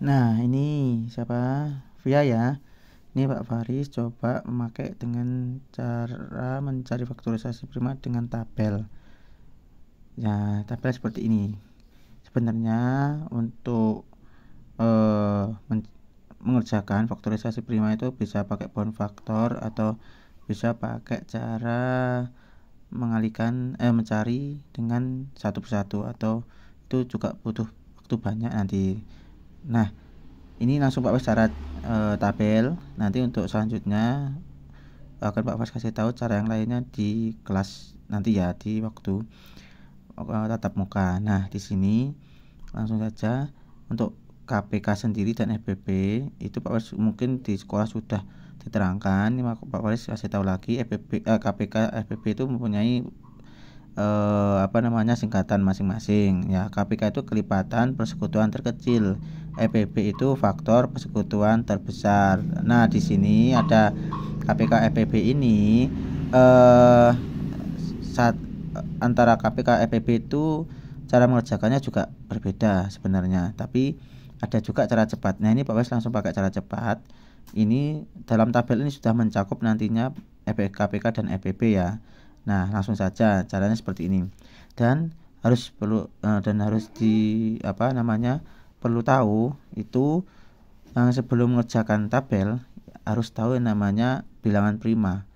Nah, ini siapa? Via ya. Ini Pak Faris coba memakai dengan cara mencari faktorisasi prima dengan tabel. Ya, tabel seperti ini. Sebenarnya untuk mengerjakan faktorisasi prima itu bisa pakai bound factor atau bisa pakai cara mencari dengan satu persatu, atau itu juga butuh waktu banyak nanti. Nah, ini langsung Pak Fas cara tabel. Nanti untuk selanjutnya akan Pak Fas kasih tahu cara yang lainnya di kelas nanti ya, di waktu tatap muka. Nah, di sini langsung saja untuk KPK sendiri dan FPP itu Pak Fas mungkin di sekolah sudah diterangkan. Ini Pak Fas kasih tahu lagi, KPK FPP itu mempunyai singkatan masing-masing ya. KPK itu kelipatan persekutuan terkecil, FPP itu faktor persekutuan terbesar. Nah, di sini ada KPK FPP ini antara KPK FPP itu cara mengerjakannya juga berbeda sebenarnya, tapi ada juga cara cepat. Nah, ini Pak Wes langsung pakai cara cepat. Ini dalam tabel ini sudah mencakup nantinya KPK dan FPP ya. Nah, langsung saja caranya seperti ini. Dan harus perlu tahu itu sebelum mengerjakan tabel harus tahu yang namanya bilangan prima.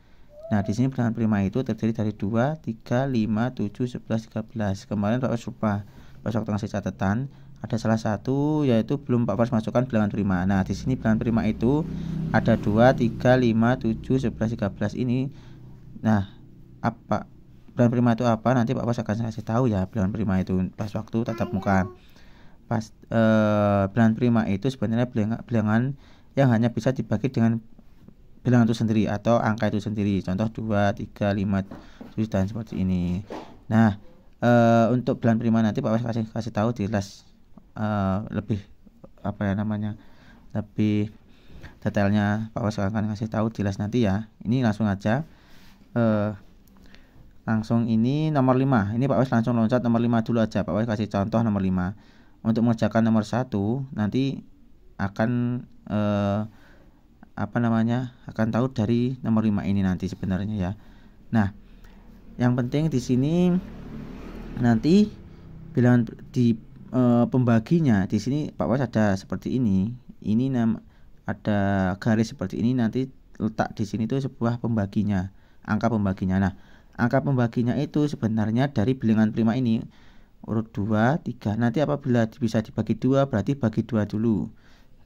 Nah, di sini bilangan prima itu terdiri dari 2, 3, 5, 7, 11, 13. Kemarin Pak Fas lupa pas waktu ngasih catatan ada salah satu, yaitu belum Pak Fas masukkan bilangan prima. Nah, di sini bilangan prima itu ada 2, 3, 5, 7, 11, 13 ini. Nah, apa bilangan prima itu apa? Nanti Pak Fas akan kasih tahu ya bilangan prima itu pas waktu tatap muka. Bilangan prima itu sebenarnya bilangan yang hanya bisa dibagi dengan bilangan itu sendiri atau angka itu sendiri. Contoh 2, 3, 5, 7 dan seperti ini. Nah, untuk bilangan prima nanti Pak Fas kasih tahu di kelas lebih lebih detailnya. Pak Fas akan kasih tahu di kelas nanti ya. Ini langsung aja langsung ini nomor 5. Ini Pak Fas langsung loncat nomor 5 dulu aja. Pak Fas kasih contoh nomor 5. Untuk mengerjakan nomor 1 nanti akan akan tahu dari nomor 5 ini nanti sebenarnya ya. Nah, yang penting di sini nanti bilangan di pembaginya di sini Pak Was ada seperti ini. Ini ada garis seperti ini, nanti letak di sini tuh sebuah pembaginya, angka pembaginya. Nah, angka pembaginya itu sebenarnya dari bilangan prima ini urut 2, 3. Nanti apabila bisa dibagi 2 berarti bagi 2 dulu.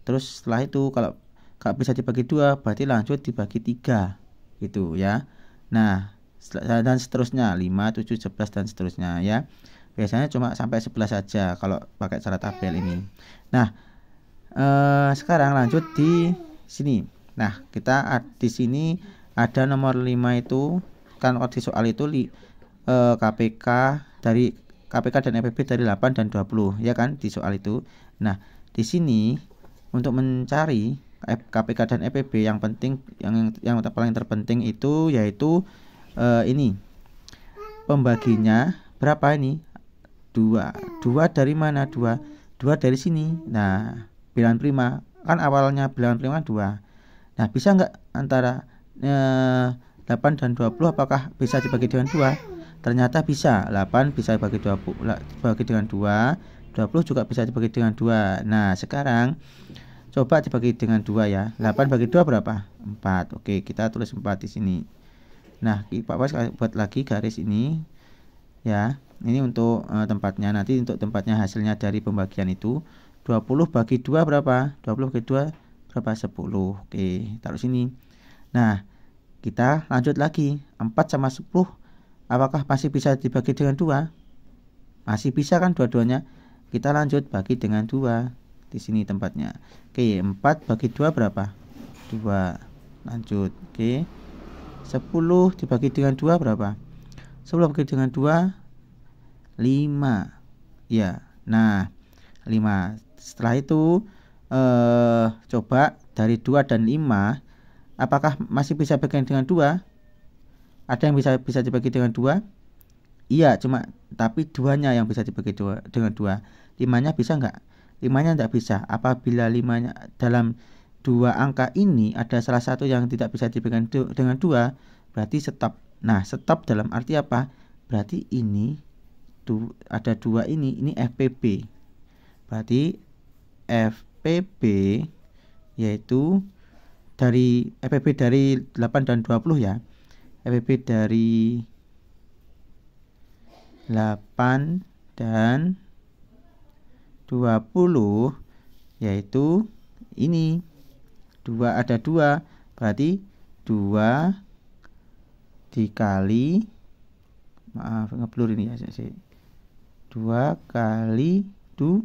Terus setelah itu kalau gak bisa dibagi 2 berarti lanjut dibagi 3 gitu ya. Nah, dan seterusnya 5, 7, 11 dan seterusnya ya. Biasanya cuma sampai 11 saja kalau pakai cara tabel ini. Nah, sekarang lanjut di sini. Nah, kita di sini ada nomor 5 itu kan di soal itu KPK dari KPK dan FPP dari 8 dan 20 ya kan di soal itu. Nah, di sini untuk mencari KPK dan FPP yang penting yang paling terpenting itu yaitu ini pembaginya berapa ini? 2 dari mana? 2 dari sini. Nah, bilangan prima kan awalnya bilangan prima 2. Nah, bisa nggak antara 8 dan 20 apakah bisa dibagi dengan 2? Ternyata bisa. 8 bisa dibagi dengan 2, 20 juga bisa dibagi dengan 2. Nah, sekarang coba dibagi dengan 2 ya. 8 bagi 2 berapa? 4. Oke, kita tulis 4 di sini. Nah, Pak Pas buat lagi garis ini ya. Ini untuk tempatnya. Nanti untuk tempatnya hasilnya dari pembagian itu 20 bagi 2 berapa? 20 bagi 2 berapa? 10. Oke, taruh sini. Nah, kita lanjut lagi. 4 sama 10 apakah masih bisa dibagi dengan 2? Masih bisa kan dua-duanya. Kita lanjut bagi dengan 2. Di sini tempatnya. Oke, 4 bagi 2 berapa? 2. Lanjut. Oke. 10 dibagi dengan 2 berapa? 10 bagi dengan 2 5. Ya. Nah, 5. Setelah itu coba dari 2 dan 5 apakah masih bisa dibagi dengan 2? Ada yang bisa dibagi dengan 2? Iya, tapi 2-nya yang bisa dibagi dengan 2. 5-nya bisa enggak? limanya tidak bisa. Apabila limanya dalam dua angka ini ada salah satu yang tidak bisa dibagikan dengan dua, berarti stop. Nah, stop dalam arti apa? Berarti ini ada dua ini FPB. Berarti FPB yaitu dari FPB dari 8 dan 20 ya. FPB dari 8 dan 20 yaitu ini ada 2, berarti 2 dikali, maaf ngeblur ini ya, 2 kali 2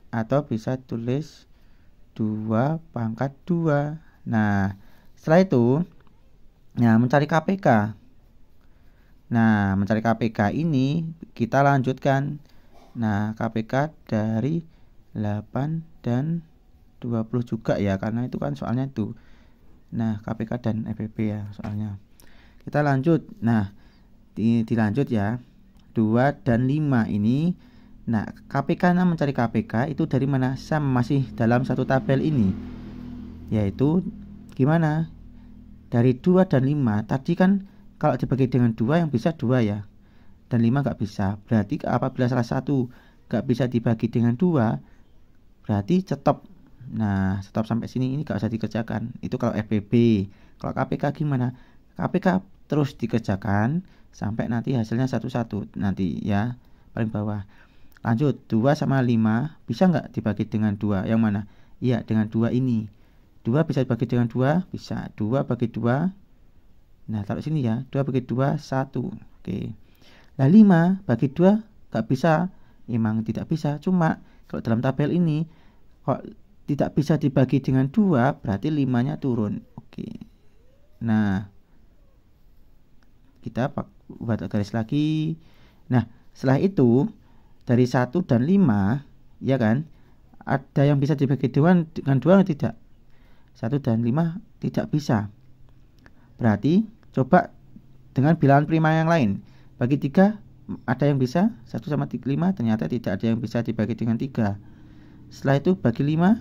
atau bisa tulis 2 pangkat 2. Nah, setelah itu mencari KPK. Nah, mencari KPK ini kita lanjutkan. Nah, KPK dari 8 dan 20 juga ya, karena itu kan soalnya itu. Nah, KPK dan FPB ya soalnya. Kita lanjut. Nah, dilanjut ya. 2 dan 5 ini. Nah, KPK mencari KPK itu dari mana? Sama masih dalam satu tabel ini. Yaitu gimana? Dari 2 dan 5 tadi kan kalau dibagi dengan 2 yang bisa 2 ya, dan 5 gak bisa. Berarti apabila salah satu gak bisa dibagi dengan 2, berarti stop. Nah, stop sampai sini ini gak usah dikerjakan. Itu kalau FPB. Kalau KPK gimana? KPK terus dikerjakan sampai nanti hasilnya 1-1 nanti ya, paling bawah. Lanjut, 2 sama 5 bisa gak dibagi dengan 2? Yang mana? Iya, dengan 2 ini. 2 bisa dibagi dengan 2? Bisa. 2 bagi 2. Nah, taruh sini ya. 2 bagi 2, 1. Oke. Nah, 5 bagi 2 gak bisa. Emang tidak bisa. Cuma kalau dalam tabel ini kok tidak bisa dibagi dengan 2, berarti 5-nya turun. Oke. Nah, kita buat garis lagi. Nah, setelah itu dari 1 dan 5, ya kan? Ada yang bisa dibagi dengan 2 atau tidak? 1 dan 5 tidak bisa. Berarti coba dengan bilangan prima yang lain. Bagi 3 ada yang bisa, 1 sama 5 ternyata tidak ada yang bisa dibagi dengan 3. Setelah itu bagi 5.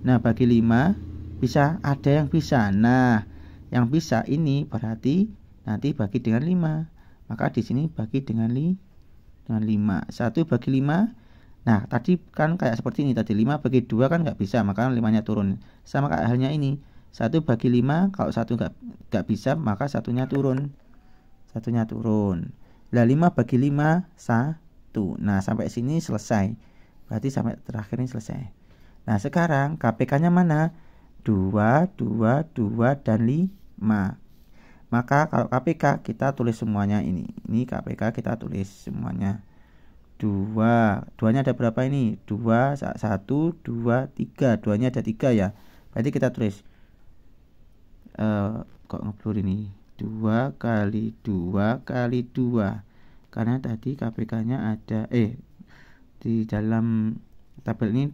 Nah, bagi 5 bisa, ada yang bisa. Nah, yang bisa ini berarti nanti bagi dengan 5. Maka di sini bagi dengan 5. 1 bagi 5. Nah, tadi kan kayak seperti ini tadi, 5 bagi 2 kan nggak bisa, maka 5-nya turun. Sama kayak halnya ini. 1 bagi 5, kalau 1 nggak bisa, maka satunya turun. Nah, 5 bagi 5, 1. Nah, sampai sini selesai. Berarti sampai terakhir ini selesai. Nah, sekarang KPK-nya mana? 2, 2, 2, dan 5. Maka kalau KPK kita tulis semuanya ini. Ini KPK kita tulis semuanya. 2. 2-nya ada berapa ini? 2, 1, 2, 3. 2-nya ada 3 ya. Berarti kita tulis kok ngeblur ini, 2 kali 2 kali 2, karena tadi KPK-nya ada di dalam tabel ini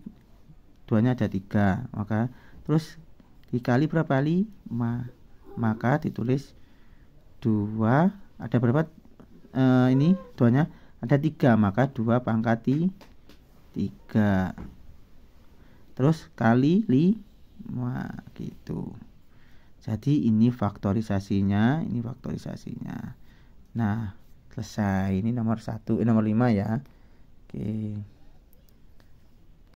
2-nya ada 3, maka terus dikali berapa kali, maka ditulis 2 ada berapa, ini 2-nya ada 3, maka 2 pangkat 3 terus kali 5 gitu. Jadi ini faktorisasinya, Nah, selesai. Ini nomor 5 ya. Oke.